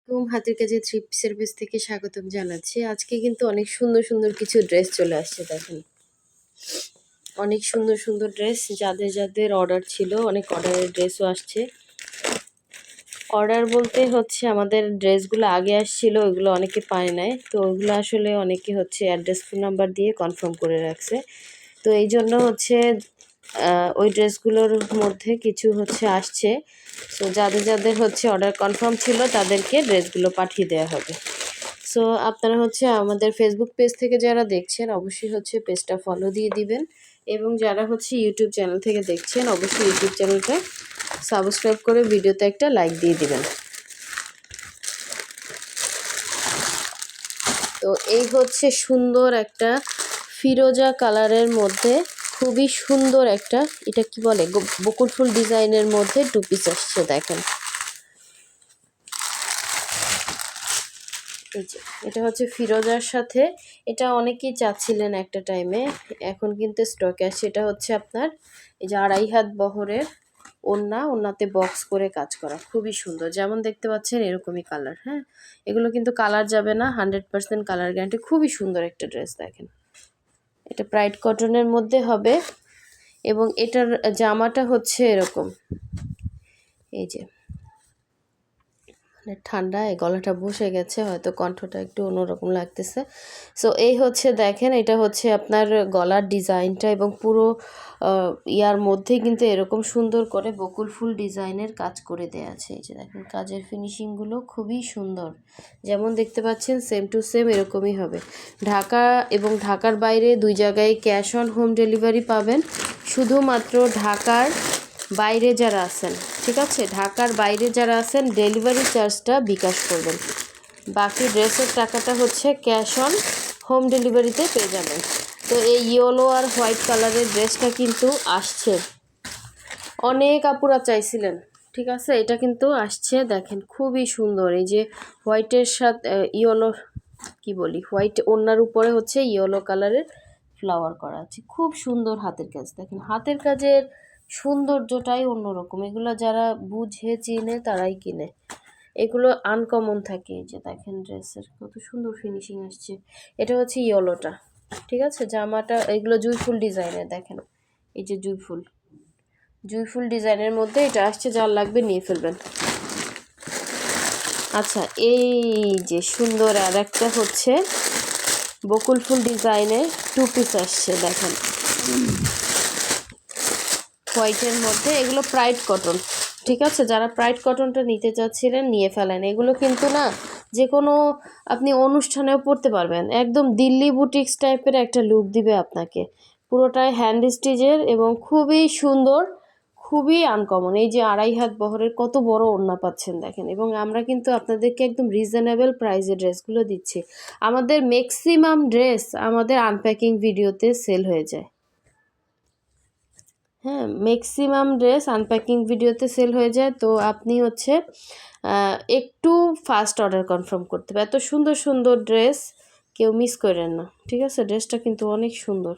হাতের কাছে থ্রি পিসের পেজ থেকে স্বাগতম জানাচ্ছি। আজকে কিন্তু অনেক সুন্দর সুন্দর কিছু ড্রেস চলে আসছে। দেখেন, অনেক সুন্দর সুন্দর ড্রেস, যাদের যাদের অর্ডার ছিল, অনেক অর্ডারের ড্রেসও আসছে। অর্ডার বলতে হচ্ছে আমাদের ড্রেসগুলো আগে আসছিল, ওইগুলো অনেকে পায় নাই, তো ওইগুলো আসলে অনেকে হচ্ছে অ্যাড্রেস ফোন নাম্বার দিয়ে কনফার্ম করে রাখছে। তো এই জন্য হচ্ছে ওই ড্রেসগুলোর মধ্যে কিছু হচ্ছে আসছে। সো যাদের যাদের হচ্ছে অর্ডার কনফার্ম ছিল তাদেরকে ড্রেসগুলো পাঠিয়ে দেওয়া হবে। সো আপনারা হচ্ছে আমাদের ফেসবুক পেজ থেকে যারা দেখছেন অবশ্যই হচ্ছে পেজটা ফলো দিয়ে দিবেন, এবং যারা হচ্ছে ইউটিউব চ্যানেল থেকে দেখছেন অবশ্যই ইউটিউব চ্যানেলটা সাবস্ক্রাইব করে ভিডিওতে একটা লাইক দিয়ে দিবেন। তো এই হচ্ছে সুন্দর একটা ফিরোজা কালারের মধ্যে খুবই সুন্দর একটা, এটা কি বলে, বকুল ফুল ডিজাইনের মধ্যে টু পিস আসছে। দেখেন, এই যে এটা হচ্ছে ফিরোজার সাথে, এটা অনেকেই চাচ্ছিলেন একটা টাইমে, এখন কিন্তু স্টকে আসছে। এটা হচ্ছে আপনার এই যে 2.5 হাত বহরের ওন্নাতে বক্স করে কাজ করা, খুবই সুন্দর। যেমন দেখতে পাচ্ছেন এরকমই কালার। হ্যাঁ, এগুলো কিন্তু কালার যাবে না, 100% কালার গ্যারান্টি। খুবই সুন্দর একটা ড্রেস। দেখেন, এটা প্রাইড কটনের মধ্যে হবে, এবং এটার জামাটা হচ্ছে এরকম, এই যে ঠান্ডায় গলাটা বসে গেছে, হয়তো কণ্ঠটা একটু অন্যরকম লাগতেছে। সো এই হচ্ছে দেখেন, এটা হচ্ছে আপনার গলার ডিজাইনটা, এবং পুরো ইয়ার মধ্যে কিন্তু এরকম সুন্দর করে বকুল ফুল ডিজাইনের কাজ করে দেয়া আছে। এই যে দেখেন, কাজের ফিনিশিংগুলো খুবই সুন্দর। যেমন দেখতে পাচ্ছেন সেম টু সেম এরকমই হবে। ঢাকা এবং ঢাকার বাইরে দুই জায়গায় ক্যাশ অন হোম ডেলিভারি পাবেন। শুধুমাত্র ঢাকার বাইরে যারা আছেন, ঠিক আছে, ঢাকার বাইরে যারা আছেন ডেলিভারি চার্জটা বিকাশ করবেন, বাকি ড্রেসের টাকাটা হচ্ছে ক্যাশ অন হোম ডেলিভারিতে পেয়ে যাবেন। তো এই ইয়েলো আর হোয়াইট কালারের ড্রেসটা কিন্তু আসছে, অনেক আপুরা চাইছিলেন, ঠিক আছে, এটা কিন্তু আসছে। দেখেন, খুবই সুন্দর। এই যে হোয়াইটের সাথে ইয়েলো, কি বলি, হোয়াইট ওড়নার উপরে হচ্ছে ইয়েলো কালারের ফ্লাওয়ার করা আছে, খুব সুন্দর হাতের কাজ। দেখেন, হাতের কাজের সৌন্দর্যটাই অন্যরকম, এগুলো যারা বুঝে চিনে তারাই কিনে, এগুলো আনকমন থাকে। এই যে দেখেন, ড্রেসের কত সুন্দর ফিনিশিং আসছে। এটা হচ্ছে ইয়েলোটা, ঠিক আছে, জামাটা এগুলো জুঁই ডিজাইনের। দেখেন, এই যে জুঁই ডিজাইনের মধ্যে এটা আসছে, যার লাগবে নিয়ে ফেলবেন। আচ্ছা, এই যে সুন্দর আর একটা হচ্ছে বকুল ফুল ডিজাইনের টু পিস আসছে। দেখেন, হোয়াইটের মধ্যে, এগুলো প্রাইড কটন, ঠিক আছে, যারা প্রাইড কটনটা নিতে চাচ্ছিলেন নিয়ে ফেলেন। এগুলো কিন্তু না যে কোনো আপনি অনুষ্ঠানেও পরতে পারবেন, একদম দিল্লি বুটিক্স টাইপের একটা লুক দিবে আপনাকে, পুরোটাই হ্যান্ড স্টিচের এবং খুবই সুন্দর, খুবই আনকমন। এই যে 2.5 হাত বহরের কত বড় ওড়না পাচ্ছেন দেখেন, এবং আমরা কিন্তু আপনাদেরকে একদম রিজনেবল প্রাইসে ড্রেসগুলো দিচ্ছি। আমাদের ম্যাক্সিমাম ড্রেস আমাদের আনপ্যাকিং ভিডিওতে সেল হয়ে যায়। হ্যাঁ, ম্যাক্সিমাম ড্রেস আনপ্যাকিং ভিডিওতে সেল হয়ে যায়। তো আপনি হচ্ছে একটু ফাস্ট অর্ডার কনফার্ম করতে হবে। এত সুন্দর সুন্দর ড্রেস কেউ মিস করেন না, ঠিক আছে। ড্রেসটা কিন্তু অনেক সুন্দর।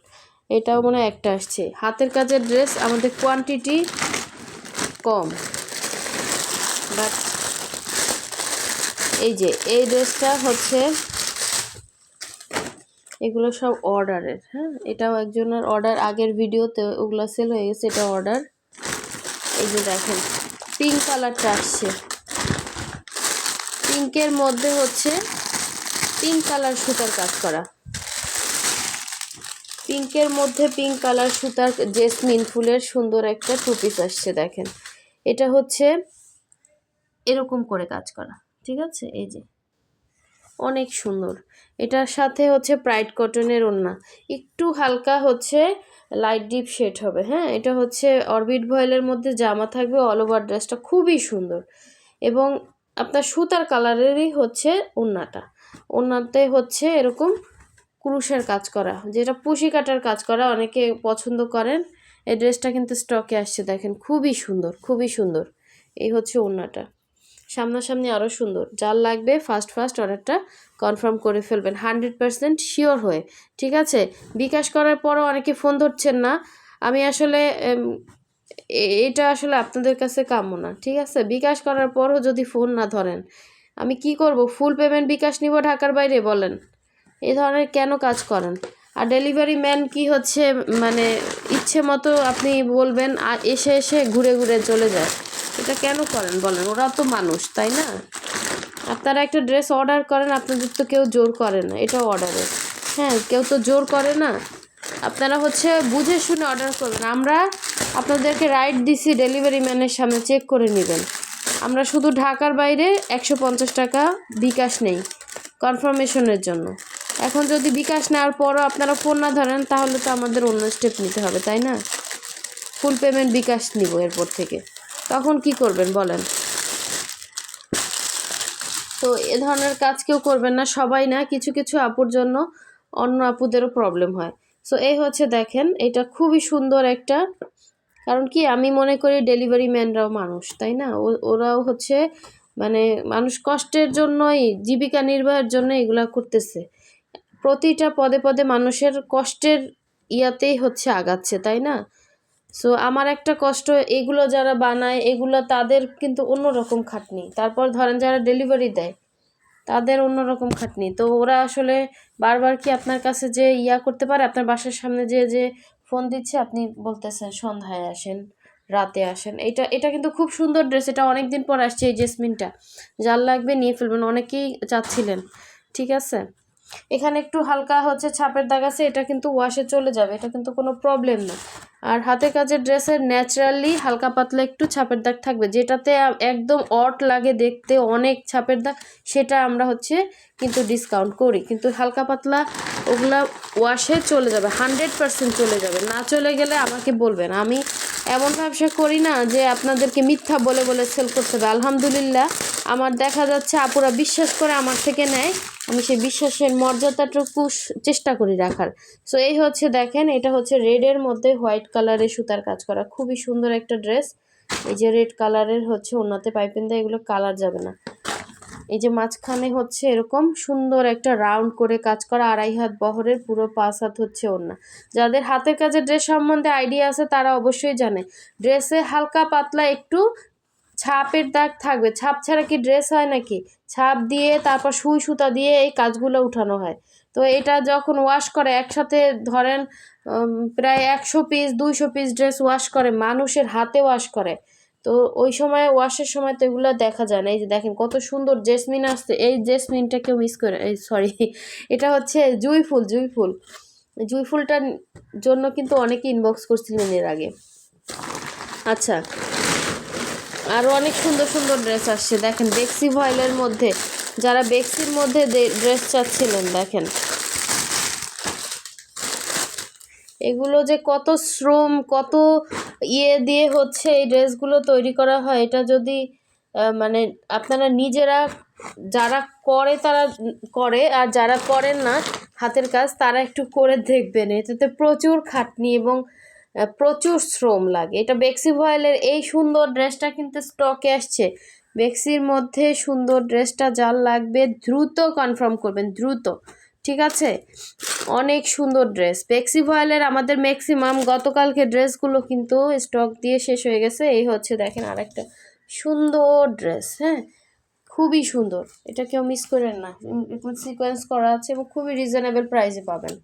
এটাও মনে হয় একটা আসছে। হাতের কাজের ড্রেস আমাদের কোয়ান্টিটি কম, বাট এই যে এই ড্রেসটা হচ্ছে, এগুলো সব অর্ডারের। হ্যাঁ, এটাও একজনের অর্ডার, আগের ভিডিওতে ওগুলো সেল হয়ে গেছে, এটা অর্ডার। এই যে দেখেন, পিঙ্ক কালারটা আসছে, পিঙ্কের মধ্যে হচ্ছে পিঙ্ক কালার সুতার কাজ করা, পিঙ্কের মধ্যে পিঙ্ক কালার সুতার জেসমিন ফুলের সুন্দর একটা টু পিস আসছে। দেখেন, এটা হচ্ছে এরকম করে কাজ করা, ঠিক আছে, এই যে অনেক সুন্দর। এটার সাথে হচ্ছে প্রাইড কটনের ওড়না, একটু হালকা হচ্ছে লাইট ডিপ শেড হবে। হ্যাঁ, এটা হচ্ছে অরবিট ভয়েলের মধ্যে জামা থাকবে, অল ওভার ড্রেসটা খুবই সুন্দর, এবং আপনার সুতার কালারেরই হচ্ছে ওড়নাতে হচ্ছে এরকম ক্রুশের কাজ করা, যেটা পুশি কাটার কাজ করা, অনেকে পছন্দ করেন। এই ড্রেসটা কিন্তু স্টকে আসছে। দেখেন, খুবই সুন্দর, খুবই সুন্দর। এই হচ্ছে ওড়নাটা, সামনাসামনি আরও সুন্দর। যার লাগবে ফার্স্ট অর্ডারটা কনফার্ম করে ফেলবেন 100% শিওর হয়ে, ঠিক আছে। বিকাশ করার পরও অনেকে ফোন ধরছেন না, আমি আসলে এটা আসলে আপনাদের কাছে কাম্য না, ঠিক আছে। বিকাশ করার পরও যদি ফোন না ধরেন, আমি কি করব? ফুল পেমেন্ট বিকাশ নিব ঢাকার বাইরে বলেন? এই ধরনের কেন কাজ করেন? আর ডেলিভারি ম্যান কি হচ্ছে মানে ইচ্ছে মতো আপনি বলবেন আর এসে এসে ঘুরে ঘুরে চলে যায়, এটা কেন করেন বলেন? ওরা তো মানুষ, তাই না? আপনারা একটা ড্রেস অর্ডার করেন, আপনাদের তো কেউ জোর করে না, এটাও অর্ডারের। হ্যাঁ, কেউ তো জোর করে না। আপনারা হচ্ছে বুঝে শুনে অর্ডার করবেন। আমরা আপনাদেরকে রাইট দিছি, ডেলিভারি ম্যানের সামনে চেক করে নেবেন। আমরা শুধু ঢাকার বাইরে 150 টাকা বিকাশ নেই কনফার্মেশনের জন্য। এখন যদি বিকাশ নেওয়ার পরও আপনারা ফোন না ধরেন, তাহলে তো আমাদের অন্য স্টেপ নিতে হবে, তাই না? ফুল পেমেন্ট বিকাশ নিব এরপর থেকে, তখন কি করবেন বলেন? তো এ ধরনের কাজ কেউ করবেন না, সবাই না, কিছু কিছু আপুর জন্য অন্য আপুদেরও প্রবলেম হয়। সো এই হচ্ছে দেখেন, এটা খুবই সুন্দর একটা, কারণ কি আমি মনে করি ডেলিভারি ম্যানরাও মানুষ, তাই না? ওরাও হচ্ছে মানে মানুষ কষ্টের জন্যই, জীবিকা নির্বাহের জন্য এগুলা করতেছে। প্রতিটা পদে পদে মানুষের কষ্টের ইয়াতেই হচ্ছে আগাচ্ছে, তাই না? সো আমার একটা কষ্ট, এগুলো যারা বানায় এগুলো তাদের কিন্তু অন্যরকম খাটনি। তারপর ধরেন যারা ডেলিভারি দেয় তাদের অন্যরকম খাটনি। তো ওরা আসলে বারবার কি আপনার কাছে যে ইয়া করতে পারে? আপনার বাসার সামনে যে ফোন দিচ্ছে, আপনি বলতেছেন সন্ধ্যায় আসেন, রাতে আসেন। এটা কিন্তু খুব সুন্দর ড্রেস, এটা অনেক দিন পর আসছে এই জেসমিনটা। যার লাগবে নিয়ে ফেলবেন, অনেকেই চাচ্ছিলেন। ঠিক আছে, এখানে একটু হালকা হচ্ছে ছাপের দাগ আছে, এটা কিন্তু ওয়াশে চলে যাবে, এটা কিন্তু কোনো প্রবলেম না। আর হাতের কাজের ড্রেসের ন্যাচারালি হালকা পাতলা একটু ছাপের দাগ থাকবে, যেটাতে একদম অট লাগে দেখতে অনেক ছাপের দাগ, সেটা আমরা হচ্ছে কিন্তু ডিসকাউন্ট করি। কিন্তু হালকা পাতলা ওগুলা ওয়াশে চলে যাবে, 100% চলে যাবে। না চলে গেলে আমাকে বলবেন, আমি এমন ব্যবসা করি না যে আপনাদেরকে মিথ্যা বলে বলে সেল করতে হবে। আলহামদুলিল্লাহ আমার দেখা যাচ্ছে আপুরা বিশ্বাস করে আমার থেকে নেয়, আমি সেই বিশ্বাসের মর্যাদাটুকু চেষ্টা করি রাখার। সো এই হচ্ছে দেখেন, এটা হচ্ছে রেডের মধ্যে হোয়াইট কালারের সুতার কাজ করা, খুবই সুন্দর একটা ড্রেস। এই যে রেড কালারের হচ্ছে ওড়নাতে পাইপিং দেয়, এগুলো কালার যাবে না। এই যে মাঝখানে হচ্ছে এরকম সুন্দর একটা রাউন্ড করে কাজ করা, 2.5 হাত বহরের, পুরো 5 হাত হচ্ছে ওড়না। যাদের হাতের কাজের ড্রেস সম্বন্ধে আইডিয়া আছে তারা অবশ্যই জানে, ড্রেসে হালকা পাতলা একটু ছাপের দাগ থাকবে। ছাপ ছাড়া কি ড্রেস হয় নাকি? ছাপ দিয়ে তারপর সুই সুতা দিয়ে এই কাজগুলো উঠানো হয়। তো এটা যখন ওয়াশ করে একসাথে ধরেন প্রায় 100 পিস 200 পিস ড্রেস ওয়াশ করে, মানুষের হাতে ওয়াশ করে। তো ওই সময় ওয়াশের সময় তো এগুলো দেখা যায় না। এই যে দেখেন কত সুন্দর জেসমিন আসছে, এই জেসমিনটা কেউ মিস করে, এই সরি, এটা হচ্ছে জুঁই ফুল। জুঁই ফুলটার জন্য কিন্তু অনেকে ইনবক্স করছিলেন এর আগে। আচ্ছা, আরও অনেক সুন্দর সুন্দর ড্রেস আসছে দেখেন, বেক্সি ভয়েলের মধ্যে, যারা বেক্সির মধ্যে ড্রেস চাচ্ছিলেন দেখেন, এগুলো যে কত শ্রম, কত ইয়ে দিয়ে হচ্ছে এই ড্রেসগুলো তৈরি করা হয়, এটা যদি মানে আপনারা নিজেরা যারা করে তারা করে, আর যারা করেন না হাতের কাজ তারা একটু করে দেখবেন, এটাতে প্রচুর খাটনি এবং প্রচুর শ্রম লাগে। এটা বেক্সি ভয়েলের এই সুন্দর ড্রেসটা কিন্তু স্টকে আসছে। বেক্সির মধ্যে সুন্দর ড্রেসটা যার লাগবে দ্রুত কনফার্ম করবেন, দ্রুত। ঠিক আছে, অনেক সুন্দর ড্রেস বেক্সি ভয়েলের। আমাদের ম্যাক্সিমাম গতকালকে ড্রেসগুলো কিন্তু স্টক দিয়ে শেষ হয়ে গেছে। এই হচ্ছে দেখেন আরেকটা সুন্দর ড্রেস, হ্যাঁ খুবই সুন্দর, এটা কেউ মিস করেন না। সিকোয়েন্স করা আছে এবং খুবই রিজনেবল প্রাইসে পাবেন।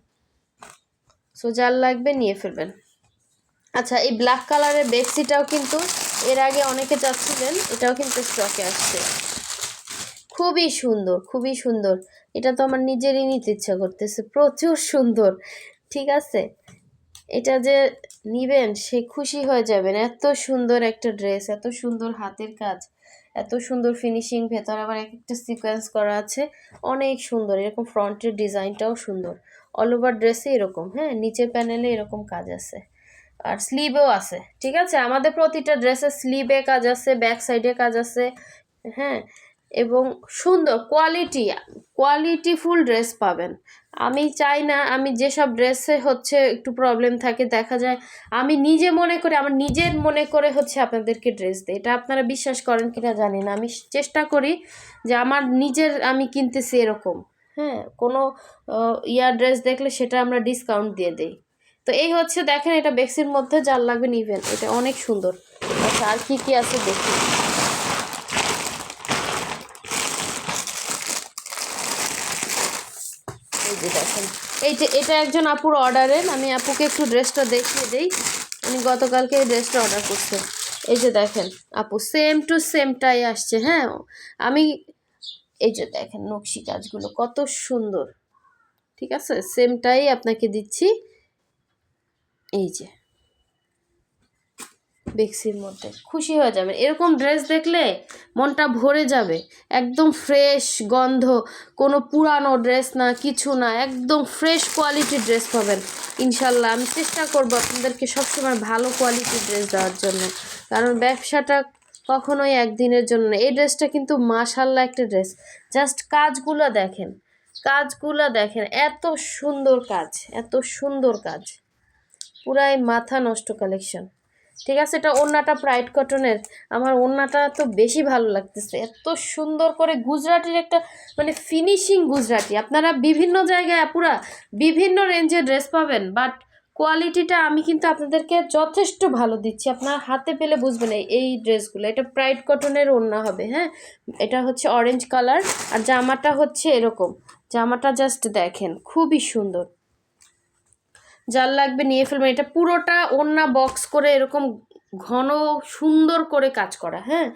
সো যার লাগবে নিয়ে ফেলবেন। আচ্ছা, এই ব্ল্যাক কালারের বেক্সিটাও কিন্তু এর আগে অনেকে চাচ্ছিলেন, এটাও কিন্তু স্টকে আসছে। খুবই সুন্দর, খুবই সুন্দর, এটা তো আমার নিজেরই নিতে ইচ্ছা করতেছে, প্রচুর সুন্দর। ঠিক আছে, এটা যে নিবেন সে খুশি হয়ে যাবেন, এত সুন্দর একটা ড্রেস, এত সুন্দর হাতের কাজ, এত সুন্দর ফিনিশিং, ভেতর আবার এক একটা সিকোয়েন্স করা আছে, অনেক সুন্দর। এরকম ফ্রন্টের ডিজাইনটাও সুন্দর, অল ওভার ড্রেসে এরকম, হ্যাঁ নিচের প্যানেলে এরকম কাজ আছে, আর স্লিভেও আছে। ঠিক আছে, আমাদের প্রতিটা ড্রেসের স্লিভে কাজ আছে, ব্যাক সাইডে কাজ আছে, হ্যাঁ এবং সুন্দর কোয়ালিটিফুল ড্রেস পাবেন। আমি চাই না, আমি যেসব ড্রেসে হচ্ছে একটু প্রবলেম থাকে দেখা যায়, আমি নিজে মনে করে, আমার নিজের মনে করে হচ্ছে আপনাদেরকে ড্রেস দিই, এটা আপনারা বিশ্বাস করেন কিনা জানি না। আমি চেষ্টা করি যে আমার নিজের আমি কিনতেছি এরকম, হ্যাঁ কোনো ইয়ার ড্রেস দেখলে সেটা আমরা ডিসকাউন্ট দিয়ে দেই। তো এই হচ্ছে দেখেন, এটা বেক্সির মধ্যে যার লাগবে নিবেন, এটা অনেক সুন্দর। আচ্ছা, আর কি কি আছে দেখি। যে দেখেন এটা একজন আপুর অর্ডারের, আমি আপুকে একটু ড্রেসটা দেখিয়ে দিই। উনি গতকালকে এই ড্রেসটা অর্ডার করছে। এই যে দেখেন আপু সেম টু সেমটাই আসছে। হ্যাঁ, আমি এই যে দেখেন নকশি কাজগুলো কত সুন্দর, ঠিক আছে, সেমটাই আপনাকে দিচ্ছি। এই যে বেক্সির মধ্যে খুশি হয়ে যাবেন, এরকম ড্রেস দেখলে মনটা ভরে যাবে। একদম ফ্রেশ গন্ধ, কোনো পুরানো ড্রেস না, কিছু না, একদম ফ্রেশ কোয়ালিটির ড্রেস পাবেন ইনশাল্লাহ। আমি চেষ্টা করবো আপনাদেরকে সবসময় ভালো কোয়ালিটির ড্রেস দেওয়ার জন্য, কারণ ব্যবসাটা কখনোই একদিনের জন্য না। এই ড্রেসটা কিন্তু মাশাল্লাহ একটা ড্রেস, জাস্ট কাজগুলো দেখেন, কাজগুলো দেখেন, এত সুন্দর কাজ, এত সুন্দর কাজ, পুরাই মাথা নষ্ট কালেকশন। ঠিক আছে, এটা ওড়নাটা প্রাইড কটনের। আমার ওড়নাটা তো বেশি ভালো লাগতেছে, এত সুন্দর করে গুজরাটির একটা মানে ফিনিশিং গুজরাটি। আপনারা বিভিন্ন জায়গায় পুরা বিভিন্ন রেঞ্জের ড্রেস পাবেন, বাট কোয়ালিটিটা আমি কিন্তু আপনাদেরকে যথেষ্ট ভালো দিচ্ছি। আপনার হাতে পেলে বুঝবেন এই ড্রেসগুলো। এটা প্রাইড কটনের ওড়না হবে। হ্যাঁ, এটা হচ্ছে অরেঞ্জ কালার, আর জামাটা হচ্ছে এরকম। জামাটা জাস্ট দেখেন খুবই সুন্দর, যার লাগবে নিয়ে ফেলবেন। এটা পুরোটা ওড়না বক্স করে এরকম ঘন সুন্দর করে কাজ করা। হ্যাঁ,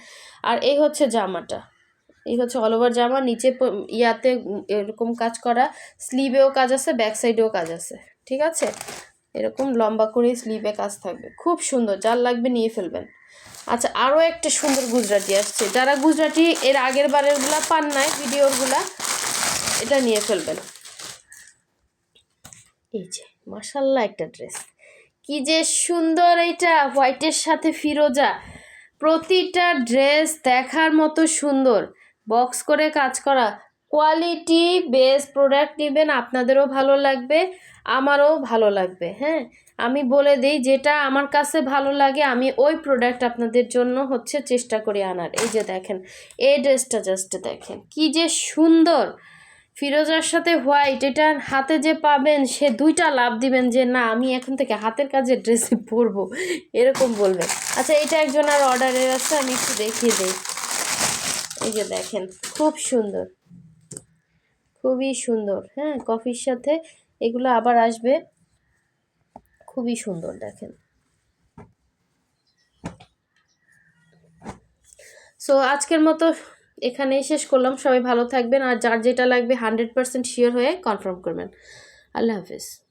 আর এই হচ্ছে জামাটা, এই হচ্ছে অল ওভার জামা, নিচে ইয়াতে এরকম কাজ করা, স্লিভেও কাজ আছে, ব্যাক সাইডেও কাজ আছে। ঠিক আছে, এরকম লম্বা করে স্লিভে কাজ থাকবে, খুব সুন্দর, যার লাগবে নিয়ে ফেলবেন। আচ্ছা, আরও একটা সুন্দর গুজরাটি আসছে, যারা গুজরাটি এর আগের বারেরগুলা পান নাই ভিডিওরগুলা, এটা নিয়ে ফেলবেন। এই যে মাশাল্লাহ একটা ড্রেস, কি যে সুন্দর, এইটা হোয়াইটের সাথে ফিরোজা, প্রতিটা ড্রেস দেখার মতো সুন্দর, বক্স করে কাজ করা, কোয়ালিটি বেস্ট প্রোডাক্ট নেবেন, আপনাদেরও ভালো লাগবে, আমারও ভালো লাগবে। হ্যাঁ, আমি বলে দিই যেটা আমার কাছে ভালো লাগে আমি ওই প্রোডাক্ট আপনাদের জন্য হচ্ছে চেষ্টা করি আনার। এই যে দেখেন এই ড্রেসটা জাস্ট দেখেন কি যে সুন্দর, ফিরোজার সাথে হোয়াইট, এটা হাতে যে পাবেন সে দুইটা লাভ দিবেন যে না আমি এখন থেকে হাতের কাজের ড্রেসে পরবো, এরকম বলবেন। আচ্ছা, এটা একজনের অর্ডারের আছে, আমি একটু দেখিয়ে দিই। এই যে দেখেন খুব সুন্দর, খুবই সুন্দর। হ্যাঁ, কফির সাথে এগুলো আবার আসবে, খুবই সুন্দর দেখেন। সো আজকের মতো এখানেই শেষ করলাম। সবাই ভালো থাকবেন, আর যার যেটা লাগবে 100% শিওর হয়ে কনফার্ম করবেন। আল্লাহ হাফিজ।